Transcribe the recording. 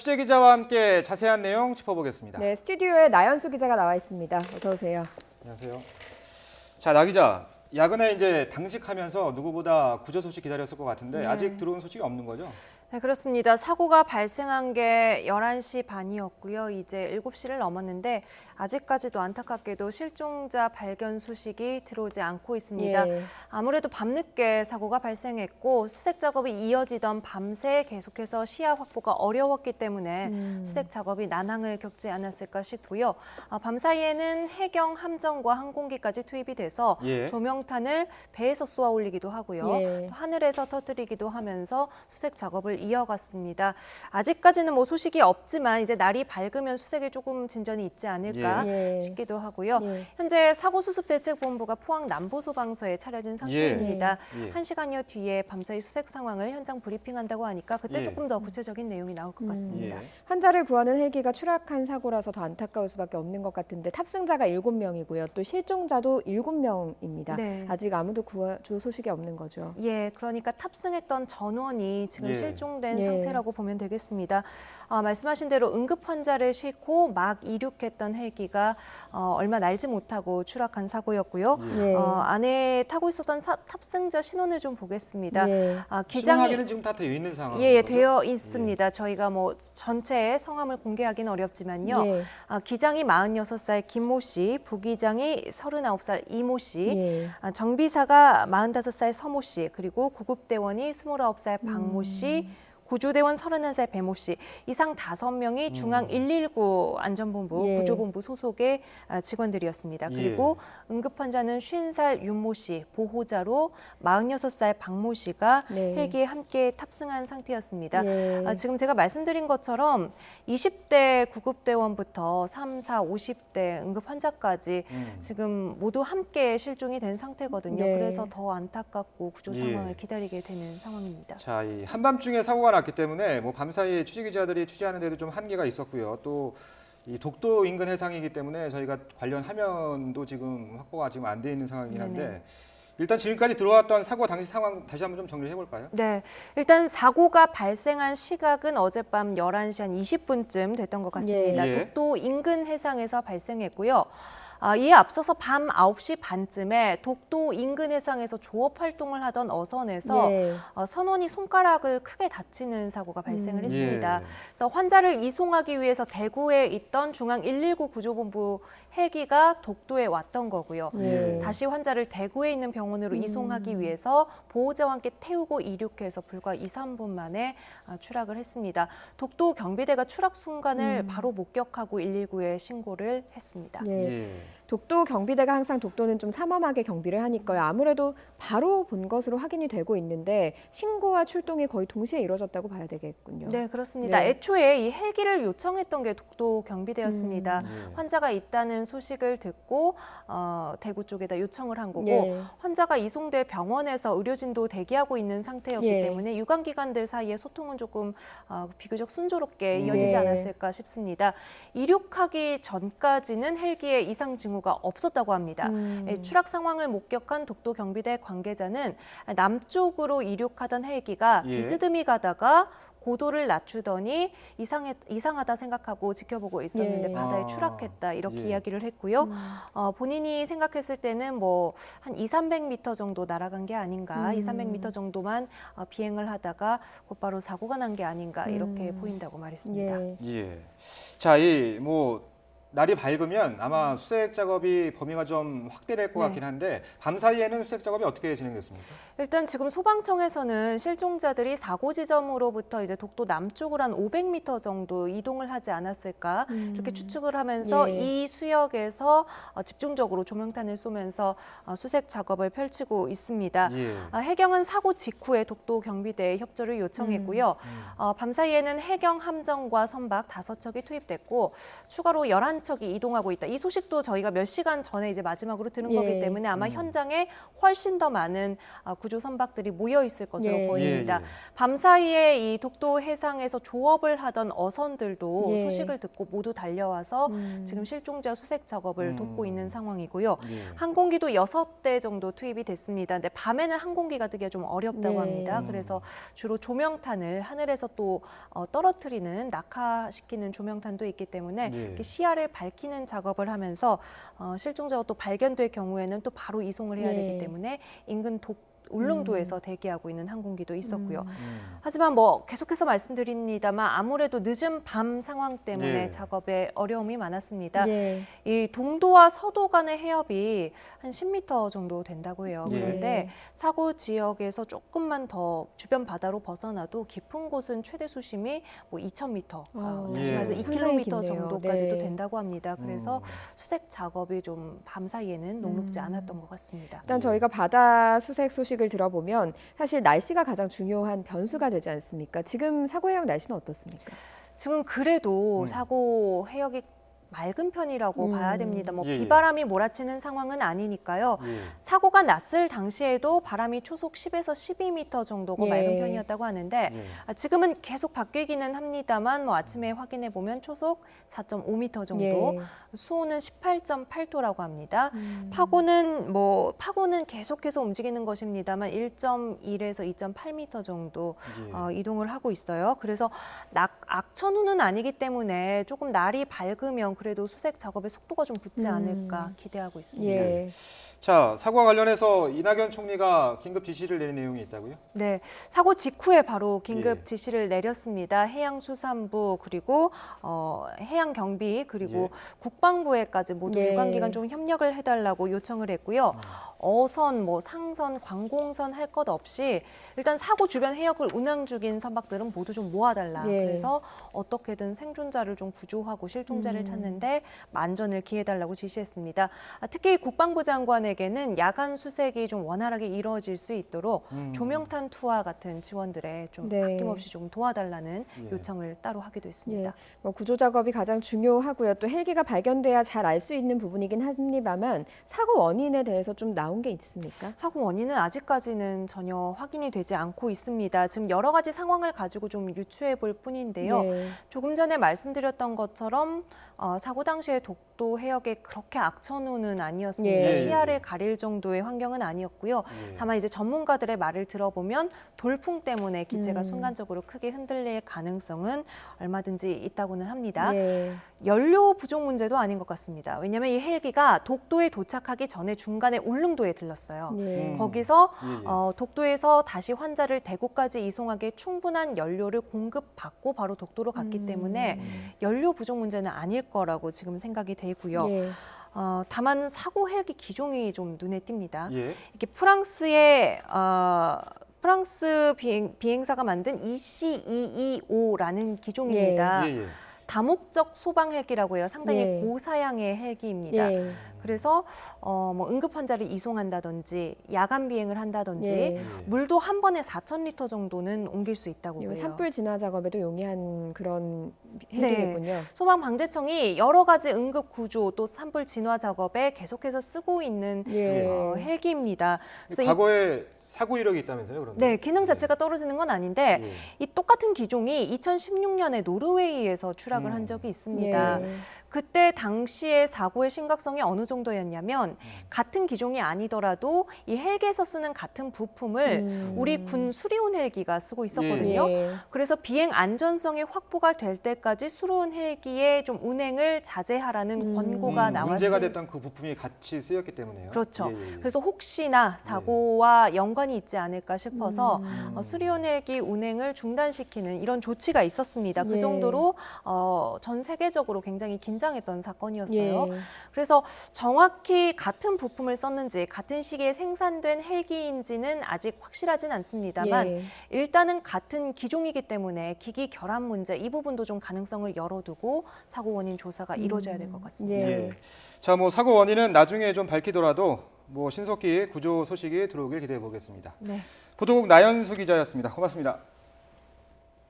취재 기자와 함께 자세한 내용 짚어보겠습니다. 네, 스튜디오에 나연수 기자가 나와 있습니다. 어서 오세요. 안녕하세요. 자, 나 기자. 야근에 이제 당직하면서 누구보다 구조 소식 기다렸을 것 같은데 아직 들어온 소식이 없는 거죠? 네, 그렇습니다. 사고가 발생한 게 11시 반이었고요. 이제 7시를 넘었는데 아직까지도 안타깝게도 실종자 발견 소식이 들어오지 않고 있습니다. 예. 아무래도 밤늦게 사고가 발생했고 수색 작업이 이어지던 밤새 계속해서 시야 확보가 어려웠기 때문에 수색 작업이 난항을 겪지 않았을까 싶고요. 밤사이에는 해경 함정과 항공기까지 투입이 돼서 예. 조명탄을 배에서 쏘아 올리기도 하고요. 예. 또 하늘에서 터뜨리기도 하면서 수색 작업을 이어갔습니다. 아직까지는 뭐 소식이 없지만 이제 날이 밝으면 수색에 조금 진전이 있지 않을까 예. 싶기도 하고요. 예. 현재 사고수습대책본부가 포항 남부소방서에 차려진 상태입니다. 예. 1시간여 뒤에 밤사이 수색 상황을 현장 브리핑한다고 하니까 그때 예. 조금 더 구체적인 내용이 나올 것 같습니다. 예. 환자를 구하는 헬기가 추락한 사고라서 더 안타까울 수밖에 없는 것 같은데 탑승자가 7명이고요. 또 실종자도 7명입니다. 네. 아직 아무도 구해줄 소식이 없는 거죠. 예, 그러니까 탑승했던 전원이 지금 예. 실종된 예. 상태라고 보면 되겠습니다. 말씀하신 대로 응급 환자를 싣고 막 이륙했던 헬기가 얼마 날지 못하고 추락한 사고였고요. 예. 안에 타고 있었던 탑승자 신원을 좀 보겠습니다. 예. 신원하기는 지금 다 되어 있는 상황이죠? 예, 되어 있습니다. 저희가 뭐 전체의 성함을 공개하기는 어렵지만요. 예. 기장이 46살 김모 씨, 부기장이 39살 이모 씨, 예. 정비사가 45살 서모 씨, 그리고 구급대원이 29살 박모 씨, 구조대원 31살 배모 씨, 이상 5명이 중앙 119 안전본부 예. 구조본부 소속의 직원들이었습니다. 그리고 응급환자는 50살 윤모 씨, 보호자로 46살 박모 씨가 네. 헬기에 함께 탑승한 상태였습니다. 예. 지금 제가 말씀드린 것처럼 20대 구급대원부터 3, 4, 50대 응급환자까지 지금 모두 함께 실종이 된 상태거든요. 네. 그래서 더 안타깝고 구조 상황을 예. 기다리게 되는 상황입니다. 자, 이 한밤중에 사고가 났기 때문에 뭐 밤사이에 취재 기자들이 취재하는 데도 좀 한계가 있었고요. 또 이 독도 인근 해상이기 때문에 저희가 관련 화면도 지금 확보가 지금 안 돼 있는 상황이긴 한데 네네. 일단 지금까지 들어왔던 사고 당시 상황 다시 한번 좀 정리해 볼까요? 네, 일단 사고가 발생한 시각은 어젯밤 11시 한 20분쯤 됐던 것 같습니다. 예. 독도 인근 해상에서 발생했고요. 이에 앞서서 밤 9시 반쯤에 독도 인근 해상에서 조업 활동을 하던 어선에서 예. 선원이 손가락을 크게 다치는 사고가 발생을 했습니다. 예. 그래서 환자를 이송하기 위해서 대구에 있던 중앙 119 구조본부 헬기가 독도에 왔던 거고요. 예. 다시 환자를 대구에 있는 병원으로 이송하기 위해서 보호자와 함께 태우고 이륙해서 불과 2, 3분 만에 추락을 했습니다. 독도 경비대가 추락 순간을 바로 목격하고 119에 신고를 했습니다. 예. 예. 독도 경비대가 항상 독도는 좀 삼엄하게 경비를 하니까요. 아무래도 바로 본 것으로 확인이 되고 있는데 신고와 출동이 거의 동시에 이루어졌다고 봐야 되겠군요. 네, 그렇습니다. 네. 애초에 이 헬기를 요청했던 게 독도 경비대였습니다. 예. 환자가 있다는 소식을 듣고 대구 쪽에다 요청을 한 거고 예. 환자가 이송돼 병원에서 의료진도 대기하고 있는 상태였기 예. 때문에 유관기관들 사이의 소통은 조금 비교적 순조롭게 이어지지 네. 않았을까 싶습니다. 이륙하기 전까지는 헬기에 이상 징후가 없었다고 합니다. 추락 상황을 목격한 독도 경비대 관계자는 남쪽으로 이륙하던 헬기가 예. 비스듬히 가다가 고도를 낮추더니 이상하다 생각하고 지켜보고 있었는데 예. 바다에 추락했다 이렇게 예. 이야기를 했고요. 본인이 생각했을 때는 뭐 한 2, 300m 정도 날아간 게 아닌가, 2, 300m 정도만 비행을 하다가 곧바로 사고가 난 게 아닌가 이렇게 보인다고 말했습니다. 예. 예. 자, 이 뭐 날이 밝으면 아마 수색 작업이 범위가 좀 확대될 것 네. 같긴 한데 밤 사이에는 수색 작업이 어떻게 진행됐습니까? 일단 지금 소방청에서는 실종자들이 사고 지점으로부터 이제 독도 남쪽으로 한 500m 정도 이동을 하지 않았을까 이렇게 추측을 하면서 예. 이 수역에서 집중적으로 조명탄을 쏘면서 수색 작업을 펼치고 있습니다. 예. 해경은 사고 직후에 독도 경비대에 협조를 요청했고요. 밤사이에는 해경 함정과 선박 5척이 투입됐고 추가로 11 많은 척이 이동하고 있다. 이 소식도 저희가 몇 시간 전에 이제 마지막으로 들은 예. 거기 때문에 아마 현장에 훨씬 더 많은 구조 선박들이 모여 있을 것으로 예. 보입니다. 예, 예. 밤 사이에 이 독도 해상에서 조업을 하던 어선들도 예. 소식을 듣고 모두 달려와서 음. 지금 실종자 수색 작업을 돕고 있는 상황이고요. 예. 항공기도 6대 정도 투입이 됐습니다. 근데 밤에는 항공기가 뜨기가 좀 어렵다고 네. 합니다. 그래서 주로 조명탄을 하늘에서 또 떨어뜨리는 낙하시키는 조명탄도 있기 때문에 예. 이렇게 시야를 밝히는 작업을 하면서 실종자가 또 발견될 경우에는 또 바로 이송을 해야 예. 되기 때문에 인근 울릉도에서 대기하고 있는 항공기도 있었고요. 음. 하지만 뭐 계속해서 말씀드립니다만 아무래도 늦은 밤 상황 때문에 예. 작업에 어려움이 많았습니다. 예. 이 동도와 서도 간의 해협이 한 10m 정도 된다고 해요. 예. 그런데 사고 지역에서 조금만 더 주변 바다로 벗어나도 깊은 곳은 최대 수심이 뭐 2,000m, 다시 예. 말해서 상당히 2km 깊네요. 정도까지도 네. 된다고 합니다. 그래서 수색 작업이 좀 밤 사이에는 녹록지 않았던 것 같습니다. 일단 저희가 바다 수색 소식을 들어보면 사실 날씨가 가장 중요한 변수가 되지 않습니까? 지금 사고 해역 날씨는 어떻습니까? 지금 그래도 사고 해역이 맑은 편이라고 봐야 됩니다. 뭐 예, 예. 비바람이 몰아치는 상황은 아니니까요. 예. 사고가 났을 당시에도 바람이 초속 10에서 12m 정도고 예. 맑은 편이었다고 하는데 예. 지금은 계속 바뀌기는 합니다만 뭐 아침에 확인해 보면 초속 4.5m 정도, 예. 수온은 18.8도라고 합니다. 파고는 계속해서 움직이는 것입니다만 1.1에서 2.8m 정도 예. 이동을 하고 있어요. 그래서 악천후는 아니기 때문에 조금 날이 밝으면 그래도 수색 작업의 속도가 좀 붙지 않을까 기대하고 있습니다. 예. 자, 사고와 관련해서 이낙연 총리가 긴급 지시를 내린 내용이 있다고요? 네, 사고 직후에 바로 긴급 예. 지시를 내렸습니다. 해양수산부 그리고 해양경비 그리고 국방부에까지 모두 예. 유관기관 좀 협력을 해달라고 요청을 했고요. 어선, 뭐 상선, 관공선 할 것 없이 일단 사고 주변 해역을 운항 중인 선박들은 모두 좀 모아달라. 예. 그래서 어떻게든 생존자를 좀 구조하고 실종자를 찾는데 만전을 기해달라고 지시했습니다. 특히 국방부 장관에게는 야간 수색이 좀 원활하게 이루어질 수 있도록 조명탄 투하 같은 지원들에 좀 네. 아낌없이 좀 도와달라는 예. 요청을 따로 하기도 했습니다. 예, 뭐 구조 작업이 가장 중요하고요. 또 헬기가 발견돼야 잘 알 수 있는 부분이긴 합니다만 사고 원인에 대해서 좀 나온 게 있습니까? 사고 원인은 아직까지는 전혀 확인이 되지 않고 있습니다. 지금 여러 가지 상황을 가지고 좀 유추해 볼 뿐인데요. 네. 조금 전에 말씀드렸던 것처럼 사고 당시에 독도 해역에 그렇게 악천후는 아니었습니다. 예. 시야를 가릴 정도의 환경은 아니었고요. 예. 다만 이제 전문가들의 말을 들어보면 돌풍 때문에 기체가 순간적으로 크게 흔들릴 가능성은 얼마든지 있다고는 합니다. 예. 연료 부족 문제도 아닌 것 같습니다. 왜냐하면 이 헬기가 독도에 도착하기 전에 중간에 울릉도에 들렀어요. 예. 거기서 예, 예. 독도에서 다시 환자를 대구까지 이송하기에 충분한 연료를 공급받고 바로 독도로 갔기 때문에 연료 부족 문제는 아닐 거라고 지금 생각이 되고요. 예. 다만 사고 헬기 기종이 좀 눈에 띕니다. 예. 이게 프랑스 비행사가 만든 EC225라는 기종입니다. 예, 예. 다목적 소방 헬기라고 해요. 상당히 예. 고사양의 헬기입니다. 예. 그래서 뭐 응급 환자를 이송한다든지 야간 비행을 한다든지 예. 물도 한 번에 4,000리터 정도는 옮길 수 있다고 해요. 산불 진화 작업에도 용이한 그런 네. 헬기겠군요. 소방방재청이 여러 가지 응급 구조 또 산불 진화 작업에 계속해서 쓰고 있는 예. 헬기입니다. 그래서 과거에 사고 이력이 있다면서요, 그런데? 네, 기능 자체가 떨어지는 건 아닌데 예. 이 똑같은 기종이 2016년에 노르웨이에서 추락을 한 적이 있습니다. 예. 그때 당시의 사고의 심각성이 어느 정도였냐면 같은 기종이 아니더라도 이 헬기에서 쓰는 같은 부품을 우리 군 수리온 헬기가 쓰고 있었거든요. 예. 그래서 비행 안전성이 확보가 될 때까지 수리온 헬기의 좀 운행을 자제하라는 권고가 나왔습니다. 문제가 됐던 그 부품이 같이 쓰였기 때문에요. 그렇죠. 예, 예, 예. 그래서 혹시나 사고와 연관이 있지 않을까 싶어서 수리온 헬기 운행을 중단시키는 이런 조치가 있었습니다. 그 예. 정도로 전 세계적으로 굉장히 긴장했던 사건이었어요. 예. 그래서 정확히 같은 부품을 썼는지 같은 시기에 생산된 헬기인지는 아직 확실하진 않습니다만 예. 일단은 같은 기종이기 때문에 기기 결함 문제 이 부분도 좀 가능성을 열어두고 사고 원인 조사가 이루어져야 될 것 같습니다. 예. 예. 자, 뭐 사고 원인은 나중에 좀 밝히더라도 뭐 신속히 구조 소식이 들어오길 기대해 보겠습니다. 네. 보도국 나연수 기자였습니다. 고맙습니다.